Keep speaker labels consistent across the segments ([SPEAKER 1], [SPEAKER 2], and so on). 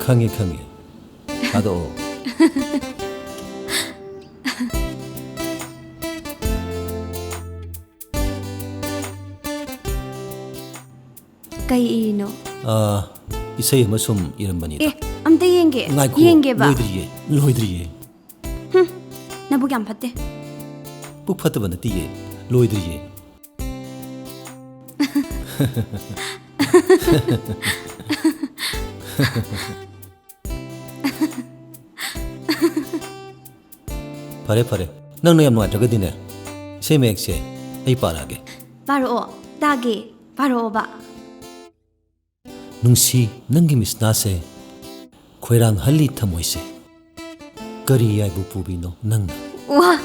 [SPEAKER 1] ꯈꯪꯉꯦ ꯈꯪꯉꯦ ꯊꯥꯗꯣꯛꯑꯣ
[SPEAKER 2] ꯀꯩ ꯏꯔꯤꯅꯣ?
[SPEAKER 1] ꯏꯁꯩ ꯑꯃ ꯁꯨꯝ ꯏꯔꯝꯕꯅꯤꯗ.
[SPEAKER 2] ꯑꯝꯇ ꯌꯦꯡꯒꯦ.
[SPEAKER 1] ꯉꯥꯏꯈꯣ
[SPEAKER 2] ꯌꯦꯡꯒꯦꯕ.
[SPEAKER 1] ꯂꯣꯏꯗ꯭ꯔꯤꯌꯦ.
[SPEAKER 2] ꯅꯕꯨꯛ ꯌꯥꯝ ꯐꯠꯇꯦ.
[SPEAKER 1] ꯄꯨꯛ ꯐꯠꯇꯕ ꯅꯠꯇꯤꯌꯦ, ꯂꯣꯏꯗ꯭ꯔꯤꯌꯦ. ꯐꯔꯦ ꯐꯔꯦ, ꯅꯪꯅ ꯌꯥꯝ ꯅꯨꯡꯉꯥꯏꯇ꯭ꯔꯒꯗꯤꯅꯦ, ꯏꯁꯩ ꯃꯌꯦꯛꯁꯦ ꯑꯩ ꯄꯥꯔꯛꯑꯒꯦ.
[SPEAKER 2] ꯄꯥꯔꯛꯑꯣ, ꯇꯥꯒꯦ. ꯄꯥꯔꯛꯑꯣꯕ.
[SPEAKER 1] ꯅꯨꯡꯁꯤ ꯅꯪꯒꯤ ꯃꯤꯁꯅꯥꯁꯦ, ꯈꯣꯏꯔꯥꯡꯍꯜꯂꯤ ꯊꯃꯣꯏꯁꯦ, ꯀꯔꯤ ꯌꯥꯏꯕꯨ ꯄꯨꯕꯤꯅꯣ ꯅꯪꯅ?
[SPEAKER 2] ꯋꯥ,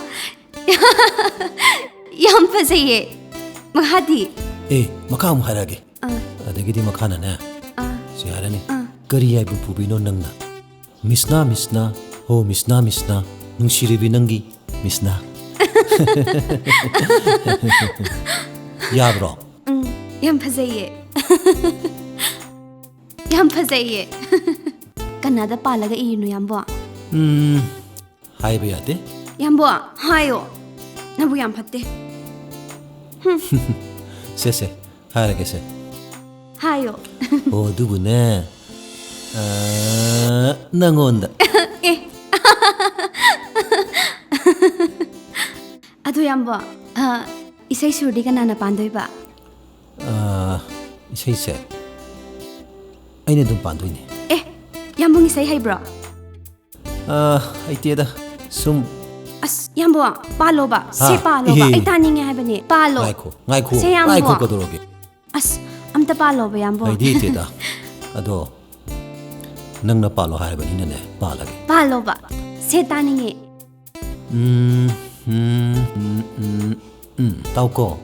[SPEAKER 2] ꯌꯥꯝ ꯐꯖꯩꯌꯦ. ꯃꯈꯥꯗꯤ?
[SPEAKER 1] ꯃꯈꯥ ꯑꯃꯨꯛ ꯍꯥꯏꯔꯛꯑꯒꯦ. ꯑꯗꯒꯤꯗꯤ ꯃꯈꯥꯅꯅꯦ, ꯁꯤ ꯍꯥꯏꯔꯅꯤ. ꯀꯔꯤ ꯌꯥꯏꯕꯨ ꯄꯨꯕꯤꯅꯣ ꯅꯪꯅ? ꯃꯤꯁꯅꯥ ꯃꯤꯁꯅꯥ, ꯍꯣ ꯃꯤꯁꯅꯥ ꯃꯤꯁꯅꯥ, ꯅꯨꯡꯁꯤꯔꯤꯕꯤ ꯅꯪꯒꯤ ꯃꯤꯁꯅꯥ. ꯌꯥꯕ꯭ꯔꯣ?
[SPEAKER 2] ꯌꯥꯝ ꯐꯖꯩꯌꯦ. ꯌꯥꯝ ꯐꯖꯩꯌꯦ. ꯀꯅꯥꯗ ꯄꯥꯜꯂꯒ ꯏꯔꯤꯅꯣ ꯌꯥꯝꯕꯣ?
[SPEAKER 1] ꯍꯥꯏꯕ ꯌꯥꯗꯦ.
[SPEAKER 2] ꯌꯥꯝꯕꯣ, ꯍꯥꯏꯌꯣ. ꯅꯕꯨ ꯌꯥꯝ ꯐꯠꯇꯦ.
[SPEAKER 1] ꯁꯦ ꯍꯥꯏꯔꯒꯦꯁꯦ.
[SPEAKER 2] ꯍꯥꯏꯌꯣ.
[SPEAKER 1] ꯑꯣ ꯑꯗꯨꯕꯨꯅꯦ, ꯅꯪꯉꯣꯟꯗ.
[SPEAKER 2] ꯑꯗꯨ ꯌꯥꯝꯕꯣ, ꯏꯁꯩ ꯁꯨꯔꯗꯤ ꯀꯅꯥꯅ ꯄꯥꯟꯗꯣꯏꯕ?
[SPEAKER 1] ꯏꯁꯩꯁꯦ ꯑꯩꯅ ꯑꯗꯨꯝ ꯄꯥꯟꯗꯣꯏꯅꯦ.
[SPEAKER 2] ꯌꯥꯝꯕꯨꯡ ꯏꯁꯩ ꯍꯩꯕ꯭ꯔꯣ?
[SPEAKER 1] ꯍꯩꯇꯦꯗ, ꯁꯨꯝ.
[SPEAKER 2] ꯑꯁ ꯌꯥꯝꯕꯣ, ꯄꯥꯜꯂꯣꯕ. ꯁꯦ ꯄꯥꯜꯂꯣꯕ. ꯑꯩ ꯇꯥꯅꯤꯡꯉꯦ ꯍꯥꯏꯕꯅꯦ. ꯄꯥꯜꯂꯣ.
[SPEAKER 1] ꯉꯥꯏꯈꯣ
[SPEAKER 2] ꯁꯦ ꯌꯥꯝꯕꯣ.
[SPEAKER 1] ꯀꯗꯧꯔꯒꯦ?
[SPEAKER 2] ꯑꯁ, ꯑꯝꯇ ꯄꯥꯜꯂꯣꯕ ꯌꯥꯝꯕꯣ.
[SPEAKER 1] ꯍꯩꯇꯦꯗ. ꯑꯗꯣ ꯅꯪꯅ ꯄꯥꯜꯂꯣ ꯍꯥꯏꯔꯕꯅꯤꯅꯅꯦ, ꯄꯥꯜꯂꯒꯦ.
[SPEAKER 2] ꯄꯥꯜꯂꯣꯕ. ꯁꯦ ꯇꯥꯅꯤꯡꯉꯦ.
[SPEAKER 1] ꯇꯥꯎꯀꯣ.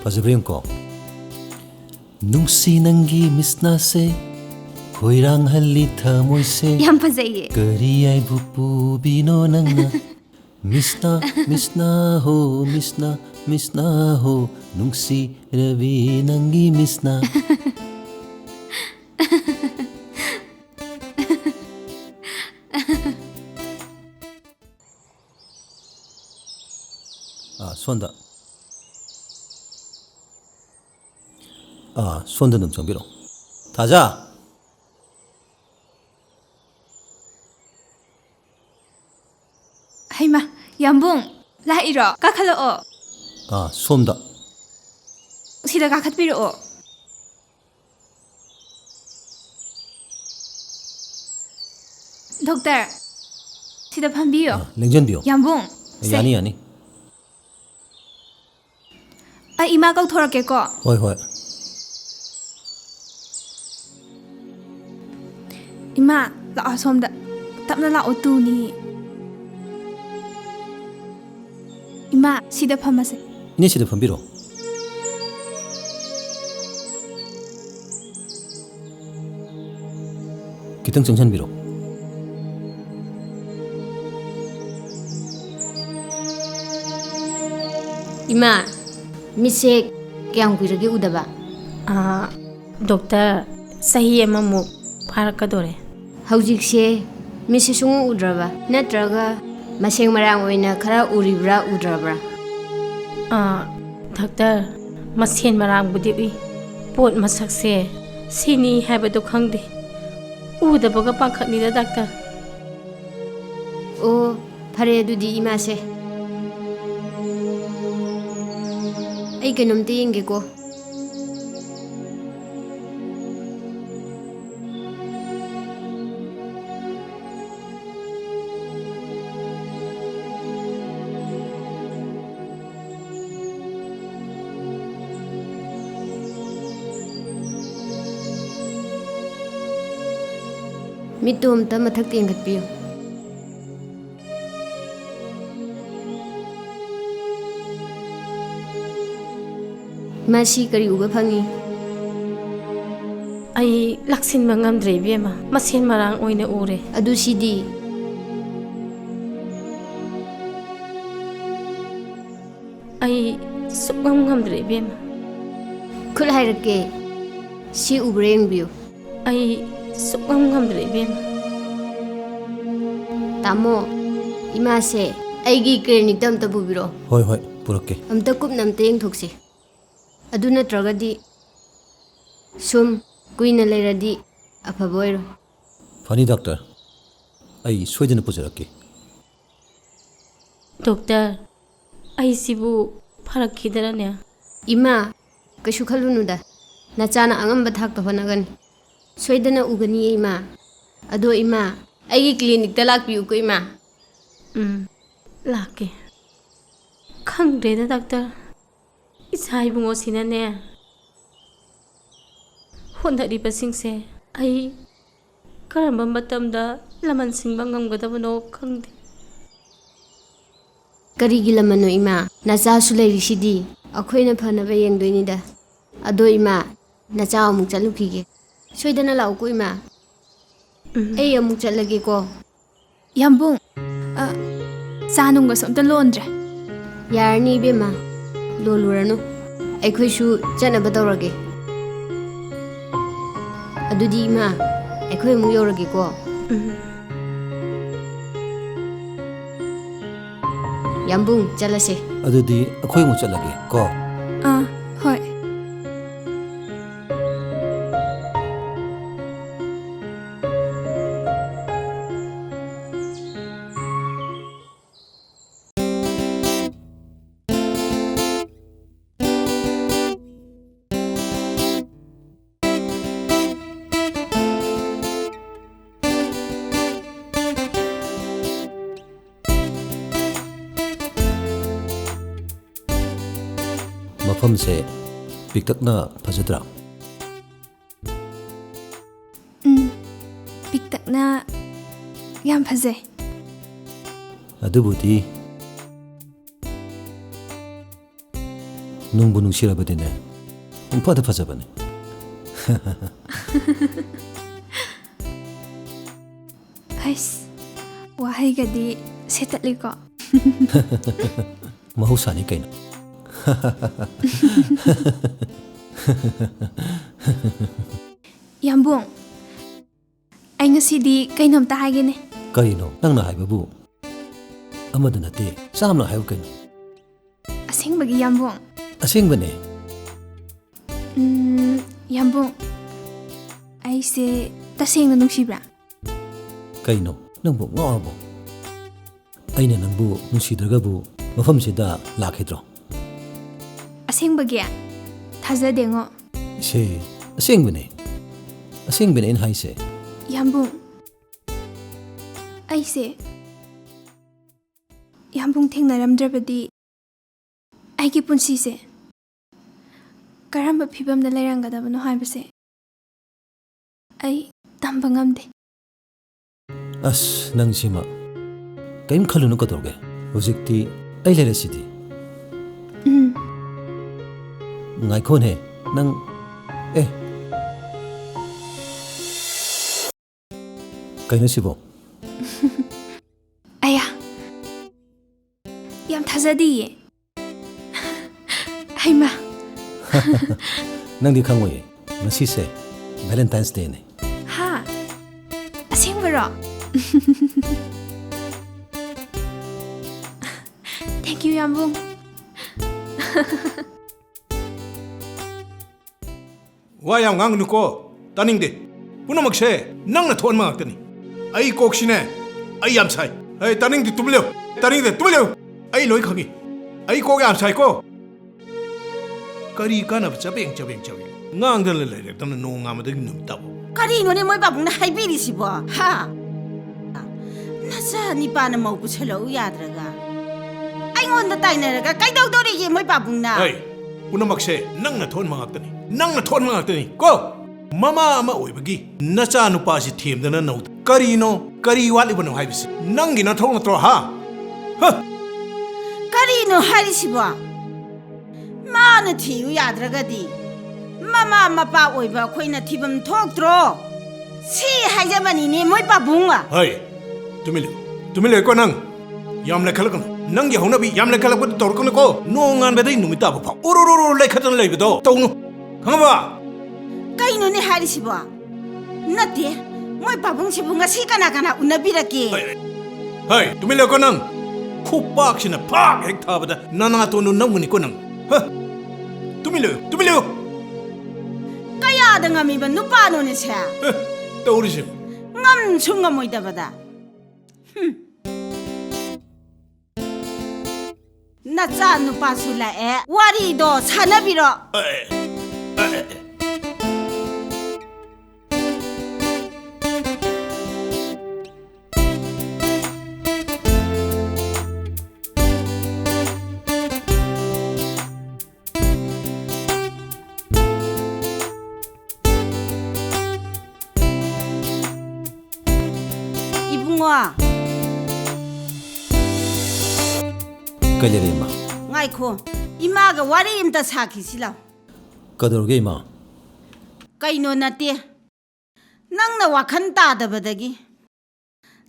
[SPEAKER 1] ꯐꯖꯕ꯭ꯔꯥ ꯌꯦꯡꯀꯣ. ꯅꯨꯡꯁꯤ ꯅꯪꯒꯤ ꯃꯤꯁꯅꯥꯁꯦ, ꯈꯣꯏꯔꯥꯡꯍꯜꯂꯤ ꯊꯃꯣꯏꯁꯦ.
[SPEAKER 2] ꯌꯥꯝ ꯐꯖꯩꯌꯦ.
[SPEAKER 1] ꯀꯔꯤ ꯌꯥꯏꯕꯨ ꯄꯨꯕꯤꯅꯣ ꯅꯪꯅ? ꯃꯤꯁꯅꯥ ꯃꯤꯁꯅꯥ ꯍꯣ ꯃꯤꯁꯅꯥ ꯃꯤꯁꯅꯥ ꯍꯣ, ꯅꯨꯡꯁꯤꯔꯕꯤ ꯅꯪꯒꯤ ꯃꯤꯁꯅꯥ. ꯁꯣꯟꯗ. ꯁꯣꯟꯗ ꯑꯗꯨꯝ ꯆꯪꯕꯤꯔꯣ. ꯊꯥꯖ.
[SPEAKER 3] ꯍꯩꯃꯥ, ꯌꯥꯝꯕꯨꯡ, ꯂꯥꯛꯏꯔꯣ? ꯀꯥꯈꯠꯂꯛꯑꯣ.
[SPEAKER 1] ꯁꯣꯝꯗ.
[SPEAKER 3] ꯁꯤꯗ ꯀꯥꯈꯠꯄꯤꯔꯛꯑꯣ. ꯗꯣꯛꯇꯔ, ꯁꯤꯗ ꯐꯝꯕꯤꯌꯣ.
[SPEAKER 1] ꯂꯦꯡꯖꯟꯕꯤꯌꯣ.
[SPEAKER 3] ꯌꯥꯝꯕꯨꯡ,
[SPEAKER 1] ꯌꯥꯅꯤ ꯌꯥꯅꯤ.
[SPEAKER 3] ꯑꯩ ꯏꯃꯥ ꯀꯧꯊꯣꯔꯛꯀꯦꯀꯣ.
[SPEAKER 1] ꯍꯣꯏ.
[SPEAKER 3] ꯏꯃꯥ, ꯂꯥꯛꯑꯣ ꯁꯣꯝꯗ. ꯇꯞꯅ ꯂꯥꯛꯑꯣ, ꯇꯨꯅꯤ. ꯏꯃꯥ, ꯁꯤꯗ ꯐꯝꯃꯁꯦ.
[SPEAKER 1] ꯏꯅꯦ ꯁꯤꯗ ꯐꯝꯕꯤꯔꯣ. ꯈꯤꯇꯪ ꯆꯪꯁꯟꯕꯤꯔꯣ.
[SPEAKER 4] ꯏꯃꯥ, ꯃꯤꯠꯁꯦ ꯀꯌꯥꯝ ꯀꯨꯏꯔꯒꯦ ꯎꯗꯕ?
[SPEAKER 5] ꯗꯣꯛꯇꯔ, ꯆꯍꯤ ꯑꯃꯃꯨꯛ ꯐꯥꯔꯛꯀꯗꯣꯔꯦ.
[SPEAKER 4] ꯍꯧꯖꯤꯛꯁꯦ ꯃꯤꯠꯁꯦ ꯁꯨꯡꯎ ꯎꯗ꯭ꯔꯕ? ꯅꯠꯇ꯭ꯔꯒ ꯃꯁꯦꯡ ꯃꯔꯥꯡ ꯑꯣꯏꯅ ꯈꯔ ꯎꯔꯤꯕ꯭ꯔꯥ ꯎꯗ꯭ꯔꯕ꯭ꯔꯥ?
[SPEAKER 5] ꯗꯣꯛꯇꯔ, ꯃꯁꯦꯟ ꯃꯔꯥꯡꯕꯨꯗꯤ ꯎꯏ. ꯄꯣꯠ ꯃꯁꯛꯁꯦ ꯁꯤꯅꯤ ꯍꯥꯏꯕꯗꯣ ꯈꯪꯗꯦ. ꯎꯗꯕꯒ ꯄꯥꯈꯠꯂꯤꯗ ꯗꯥꯛꯇꯔ.
[SPEAKER 4] ꯑꯣ, ꯐꯔꯦ ꯑꯗꯨꯗꯤ ꯏꯃꯥꯁꯦ. ꯑꯩ ꯀꯩꯅꯣꯝꯇ ꯌꯦꯡꯒꯦꯀꯣ. ꯃꯤꯠꯇꯣ ꯑꯝꯇ ꯃꯊꯛꯇ ꯌꯦꯡꯈꯠꯄꯤꯌꯨ. ꯃꯁꯤ ꯀꯔꯤ ꯎꯕ ꯐꯪꯏ?
[SPEAKER 5] ꯑꯩ ꯂꯥꯛꯁꯤꯟꯕ ꯉꯝꯗ꯭ꯔꯦ ꯏꯕꯦꯝꯃ. ꯃꯁꯦꯟ ꯃꯔꯥꯡ ꯑꯣꯏꯅ ꯎꯔꯦ.
[SPEAKER 4] ꯑꯗꯨ ꯁꯤꯗꯤ?
[SPEAKER 5] ꯑꯩ ꯁꯨꯛꯉꯝ ꯉꯝꯗ꯭ꯔꯦ ꯏꯕꯦꯝꯃ.
[SPEAKER 4] ꯈꯨꯠ ꯍꯥꯏꯔꯛꯀꯦ. ꯁꯤ ꯎꯕ꯭ꯔꯥ ꯌꯦꯡꯕꯤꯌꯨ.
[SPEAKER 5] ꯑꯩ ꯁꯨꯛꯉꯝ ꯉꯝꯗ꯭ꯔꯦ ꯏꯕꯦꯝꯃ
[SPEAKER 4] ꯇꯥꯃꯣ ꯏꯃꯥꯁꯦ ꯑꯩꯒꯤ ꯀ꯭ꯂꯤꯅꯤꯛꯇ ꯑꯝꯇ ꯄꯨꯕꯤꯔꯛꯑꯣ
[SPEAKER 1] ꯍꯣꯏ ꯍꯣꯏ ꯄꯨꯔꯛꯀꯦ
[SPEAKER 4] ꯑꯝꯇ ꯀꯨꯞꯅ ꯑꯝꯇ ꯌꯦꯡꯊꯣꯛꯁꯤ ꯑꯗꯨ ꯅꯠꯇ꯭ꯔꯒꯗꯤ ꯁꯨꯝ ꯀꯨꯏꯅ ꯂꯩꯔꯗꯤ ꯑꯐꯕ ꯑꯣꯏꯔꯣ
[SPEAKER 1] ꯐꯅꯤ ꯗꯣꯛꯇꯔ ꯑꯩ ꯁꯣꯏꯗꯅ ꯄꯨꯖꯔꯛꯀꯦ
[SPEAKER 5] ꯗꯣꯛꯇꯔ ꯑꯩꯁꯤꯕꯨ ꯐꯔꯛꯈꯤꯗꯔꯅꯦ
[SPEAKER 4] ꯏꯃꯥ ꯀꯩꯁꯨ ꯈꯜꯂꯨꯅꯨꯗ ꯅꯆꯥꯅ ꯑꯉꯝꯕ ꯊꯥꯛꯇ ꯍꯣꯠꯅꯒꯅꯤ ꯁꯣꯏꯗꯅ ꯎꯒꯅꯤꯌꯦ ꯏꯃꯥ ꯑꯗꯣ ꯏꯃꯥ ꯑꯩꯒꯤ ꯀ꯭ꯂꯤꯅꯤꯛꯇ ꯂꯥꯛꯄꯤꯌꯨꯀꯣ ꯏꯃꯥ
[SPEAKER 5] ꯂꯥꯛꯀꯦ ꯈꯪꯗ꯭ꯔꯦꯗ ꯗꯣꯛꯇꯔ ꯏꯆꯥ ꯏꯕꯨꯡꯉꯣꯁꯤꯅꯅꯦ ꯍꯣꯠꯅꯔꯤꯕꯁꯤꯡꯁꯦ ꯑꯩ ꯀꯔꯝꯕ ꯃꯇꯝꯗ ꯂꯃꯟ ꯁꯤꯡꯕ ꯉꯝꯒꯗꯕꯅꯣ ꯈꯪꯗꯦ
[SPEAKER 4] ꯀꯔꯤꯒꯤ ꯂꯃꯟꯅꯣ ꯏꯃꯥ ꯅꯆꯥꯁꯨ ꯂꯩꯔꯤꯁꯤꯗꯤ ꯑꯩꯈꯣꯏꯅ ꯐꯅꯕ ꯌꯦꯡꯗꯣꯏꯅꯤꯗ ꯑꯗꯣ ꯏꯃꯥ ꯅꯆꯥ ꯑꯃꯨꯛ ꯆꯠꯂꯨꯈꯤꯒꯦ ꯁꯣꯏꯗꯅ ꯂꯥꯛꯎꯀꯣ ꯏꯃꯥ ꯑꯩ ꯑꯃꯨꯛ ꯆꯠꯂꯒꯦꯀꯣ
[SPEAKER 3] ꯌꯥꯝꯕꯨꯡ ꯆꯥ ꯅꯨꯡꯒꯁꯨ ꯑꯝꯇ ꯂꯣꯟꯗ꯭ꯔꯦ
[SPEAKER 4] ꯌꯥꯔꯅꯤ ꯏꯕꯦꯝꯃ ꯂꯣꯜꯂꯨꯔꯅꯨ ꯑꯩꯈꯣꯏꯁꯨ ꯆꯠꯅꯕ ꯇꯧꯔꯒꯦ ꯑꯗꯨꯗꯤ ꯏꯃꯥ ꯑꯩꯈꯣꯏ ꯑꯃꯨꯛ ꯌꯧꯔꯒꯦꯀꯣ ꯌꯥꯝꯕꯨꯡ ꯆꯠꯂꯁꯦ
[SPEAKER 1] ꯑꯗꯨꯗꯤ ꯑꯩꯈꯣꯏ ꯑꯃꯨꯛ ꯆꯠꯂꯒꯦ ꯀꯣ
[SPEAKER 3] ꯍꯣꯏ
[SPEAKER 1] ꯃꯐꯝꯁꯦ ꯄꯤꯛꯇꯛꯅ ꯐꯖꯗ꯭ꯔꯥ
[SPEAKER 3] ꯄꯤꯛꯇꯛꯅ ꯌꯥꯝ ꯐꯖꯩ
[SPEAKER 1] ꯑꯗꯨꯕꯨꯗꯤ ꯅꯨꯡꯕꯨ ꯅꯨꯡꯁꯤꯔꯕꯗꯤꯅꯦ ꯄꯨꯡꯐꯗ ꯐꯖꯕꯅꯦ
[SPEAKER 3] ꯑꯩꯁ ꯋꯥꯍꯩꯒꯗꯤ ꯁꯦꯠꯇꯠꯂꯤꯀꯣ
[SPEAKER 1] ꯃꯍꯧꯁꯥꯅꯤ ꯀꯩꯅꯣ
[SPEAKER 3] ꯌꯥꯝꯕꯨꯡ ꯑꯩ ꯉꯁꯤꯗꯤ ꯀꯩꯅꯣꯝꯇ ꯍꯥꯏꯒꯦꯅꯦ
[SPEAKER 1] ꯀꯔꯤꯅꯣ ꯅꯪꯅ ꯍꯥꯏꯕꯕꯨ ꯑꯃꯗ ꯅꯠꯇꯦ ꯆꯥꯝꯅ ꯍꯥꯏꯌꯨ ꯀꯩꯅꯣ
[SPEAKER 3] ꯑꯁꯦꯡꯕꯒꯤ ꯌꯥꯝꯕꯨꯡ
[SPEAKER 1] ꯑꯁꯦꯡꯕꯅꯦ
[SPEAKER 3] ꯌꯥꯝꯕꯨꯡ ꯑꯩꯁꯦ ꯇꯁꯦꯡꯅ ꯅꯨꯡꯁꯤꯕ꯭ꯔꯥ
[SPEAKER 1] ꯀꯩꯅꯣ ꯅꯪꯕꯨ ꯉꯥꯎꯔꯕꯣ ꯑꯩꯅ ꯅꯪꯕꯨ ꯅꯨꯡꯁꯤꯗ꯭ꯔꯒꯕꯨ ꯃꯐꯝꯁꯤꯗ ꯂꯥꯛꯈꯤꯗ꯭ꯔꯣ
[SPEAKER 3] ꯑꯁꯦꯡꯕꯒꯤ ꯊꯥꯖꯗꯦꯉꯣ
[SPEAKER 1] ꯏꯁꯦ ꯑꯁꯦꯡꯕꯅꯦ ꯑꯁꯦꯡꯕꯅꯦ ꯑꯩꯅ ꯍꯥꯏꯁꯦ
[SPEAKER 3] ꯌꯥꯝꯕꯨꯡ ꯑꯩꯁꯦ ꯌꯥꯝꯕꯨꯡ ꯊꯦꯡꯅꯔꯝꯗ꯭ꯔꯕꯗꯤ ꯑꯩꯒꯤ ꯄꯨꯟꯁꯤꯁꯦ ꯀꯔꯝꯕ ꯐꯤꯕꯝꯗ ꯂꯩꯔꯝꯒꯗꯕꯅꯣ ꯍꯥꯏꯕꯁꯦ ꯑꯩ ꯇꯝꯕ ꯉꯝꯗꯦ
[SPEAKER 1] ꯑꯁ ꯅꯪꯁꯤꯃ ꯀꯔꯤꯝ ꯈꯜꯂꯨꯅꯨ ꯀꯗꯧꯔꯒꯦ ꯍꯧꯖꯤꯛꯇꯤ ꯑꯩ ꯂꯩꯔꯁꯤꯗꯤ ꯉꯥꯏꯈꯣꯅꯦ ꯅꯪ ꯀꯩꯅꯣ ꯁꯤꯕꯣ
[SPEAKER 3] ꯑꯌꯥ ꯌꯥꯝ ꯊꯥꯖꯗꯤꯌꯦ ꯍꯩꯃꯥ
[SPEAKER 1] ꯅꯪꯗꯤ ꯈꯪꯉꯣꯏꯌꯦ ꯉꯁꯤꯁꯦ ꯚꯦꯂꯦꯟꯇꯥꯏꯟꯁ ꯗꯦꯅꯦ
[SPEAKER 3] ꯍꯥ ꯑꯁꯦꯡꯕꯔꯣ ꯊꯦꯡꯛ ꯌꯨ ꯌꯥꯝꯕꯨꯡ
[SPEAKER 6] ꯋꯥ ꯌꯥꯝ ꯉꯥꯡꯒꯅꯨꯀꯣ ꯇꯥꯅꯤꯡꯗꯦ ꯄꯨꯝꯅꯃꯛꯁꯦ ꯅꯪꯅ ꯊꯣꯛꯍꯟꯕ ꯉꯥꯛꯇꯅꯤ ꯑꯩ ꯀꯣꯛꯁꯤꯅꯦ ꯑꯩ ꯌꯥꯝ ꯁꯥꯏ ꯑꯩ ꯇꯥꯅꯤꯡꯗꯦ ꯇꯨꯃꯤꯟ ꯂꯩꯌꯨ ꯇꯥꯅꯤꯡꯗꯦ ꯇꯨꯃꯤꯟ ꯂꯩꯌꯨ ꯑꯩ ꯂꯣꯏ ꯈꯪꯉꯤ ꯑꯩ ꯀꯣꯛ ꯌꯥꯝ ꯁꯥꯏꯀꯣ ꯀꯔꯤ ꯀꯥꯟꯅꯕ ꯆꯕꯦꯡ ꯉꯥꯡꯗꯅ ꯂꯩꯔꯛꯇꯅ ꯅꯣꯡ ꯉꯥꯟꯕꯗꯒꯤ ꯅꯨꯃꯤꯠ ꯇꯥꯕ
[SPEAKER 7] ꯀꯔꯤꯅꯣꯅꯦ ꯃꯣꯏ ꯄꯥꯕꯨꯡꯅ ꯍꯥꯏꯕꯤꯔꯤꯁꯤꯕꯣ ꯍꯥ ꯅꯆꯥ ꯅꯤꯄꯥꯅ ꯃꯧ ꯄꯨꯁꯜꯂꯛꯎ ꯌꯥꯗ꯭ꯔꯒ ꯑꯩꯉꯣꯟꯗ ꯇꯥꯏꯅꯔꯒ ꯀꯩꯗꯧꯗꯣꯔꯤꯒꯦ ꯃꯣꯏ ꯄꯥꯕꯨꯡꯅ
[SPEAKER 6] ꯑꯩ ꯄꯨꯝꯅꯃꯛꯁꯦ ꯅꯪꯅ ꯊꯣꯛꯍꯟꯕ ꯉꯥꯛꯇꯅꯤ ꯀꯣ ꯃꯃꯥ ꯑꯃ ꯑꯣꯏꯕꯒꯤ ꯅꯆꯥ ꯅꯨꯄꯥꯁꯤ ꯊꯦꯝꯗꯅ ꯅꯧꯗ ꯀꯔꯤ ꯋꯥꯠꯂꯤꯕꯅꯣ ꯍꯥꯏꯕꯁꯤ ꯅꯪꯒꯤ ꯅꯊꯧ ꯅꯠꯇ꯭ꯔꯣ ꯍꯥ
[SPEAKER 7] ꯀꯔꯤꯅꯣ ꯍꯥꯏꯔꯤꯁꯤꯕꯣ ꯃꯥꯅ ꯊꯤꯌꯨ ꯌꯥꯗ꯭ꯔꯒꯗꯤ ꯃꯃꯥ ꯃꯄꯥ ꯑꯣꯏꯕ ꯑꯩꯈꯣꯏꯅ ꯊꯤꯕꯝ ꯊꯣꯛꯇ꯭ꯔꯣ ꯁꯤ ꯍꯥꯏꯖꯕꯅꯤꯅꯦ ꯃꯣꯏ ꯄꯥꯕꯨꯡ
[SPEAKER 6] ꯍꯩ ꯇꯨꯃꯤꯟ ꯂꯩꯌꯨꯀꯣ ꯅꯪ ꯌꯥꯝ ꯂꯩꯈꯠꯂꯛꯀꯅꯨ ꯅꯪꯒꯤ ꯍꯧꯅꯕꯤ ꯌꯥꯝ ꯂꯩꯈꯠꯂꯛꯄꯗ ꯇꯧꯔꯛꯀꯅꯨꯀꯣ ꯅꯣꯡ ꯉꯥꯟꯕꯗꯩ ꯅꯨꯃꯤꯠ ꯇꯥꯕ ꯐꯥꯎ ꯎꯔꯨ ꯂꯩꯈꯠꯇꯅ ꯂꯩꯕꯗꯣ ꯇꯧꯅꯨ ꯈꯪꯉꯕ
[SPEAKER 7] ꯀꯩꯅꯣꯅꯦ ꯍꯥꯏꯔꯤꯁꯤꯕꯣ Nate, moi pabung si bunga si kana unabirake.
[SPEAKER 6] Hey, tumilo ko nang. Kupak sina pak hek tabada. Nananga to no namuni ko nang. Ha? Tumilo.
[SPEAKER 7] Kaya da ngami ba nupa no ni siya.
[SPEAKER 6] Taurisi.
[SPEAKER 7] Ngam sunga mo idabada. Nacha nupa sula wari do sanabiro. Ibunga.
[SPEAKER 1] Kalere ma.
[SPEAKER 7] Ngai ko. Imaga wari imta saki sila.
[SPEAKER 1] Kadorge ma.
[SPEAKER 7] Kaino nate. Nangna wakhan tadabadagi.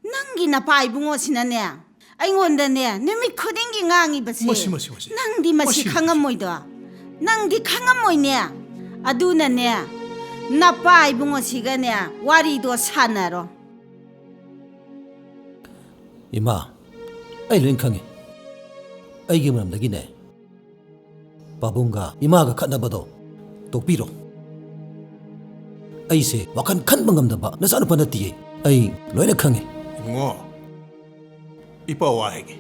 [SPEAKER 7] Nangi napa ibungo sinane. Aingonda ne numit khudingi ngangi base.
[SPEAKER 6] Masi.
[SPEAKER 7] Nangdi masi khangamoido. Nangdi khangamoine. Aduna ne. Napa ibungo sigane wari do sanaro.
[SPEAKER 1] Ima. Ai loin khangi. Aigi maramdagine pabunga imaga khatnabado tokpiro aise wakan khanba ngamdaba nasanu panati ai loina khange
[SPEAKER 6] Ngo. Ipa wa hege.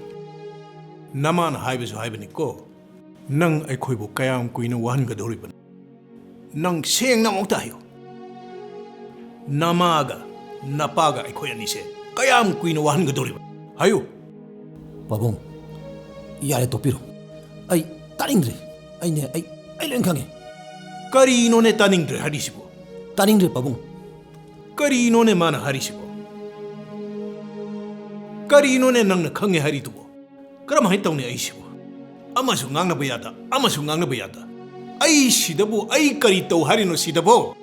[SPEAKER 6] Naman haibisu haibani ko. Nang ai khoibu kayam kuina wan ga doriban. Nang seng na mokta hayo. Namaga napaga ai khoyani se. Kayam kuina wan ga doriban. Hayo.
[SPEAKER 1] pabung yare tokpiro ai taringre ai loin khange
[SPEAKER 6] Kari no ne taningre harisibo.
[SPEAKER 1] taringre pabung
[SPEAKER 6] Kari no ne mana harisibo. Kari no ne nang na khange haridubo. Karam hai tawne ai sibo. Amasu ngangna bayada. Ai sidabu ai kari taw harino sidabo.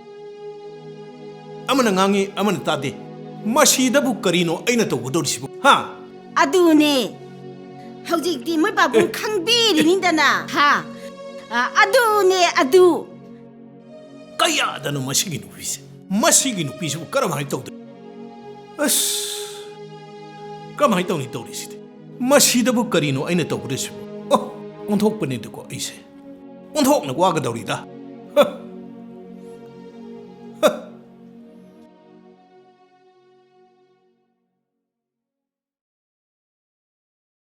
[SPEAKER 6] Amana ngangi amana tade. Masidabu karino aina tawbodorisibo. Ha?
[SPEAKER 7] Adune. Hojikti moi babung khangbiri nindana. Ha. Adu.
[SPEAKER 6] Kaya dano masigi nupise. Masigi nupise karam hai tawde. Karam hai tawni tawriside. Masidabu karino aina tawbodorisibo. Oh, onthok panidako aise. Onthok na waga dawrida. Ha.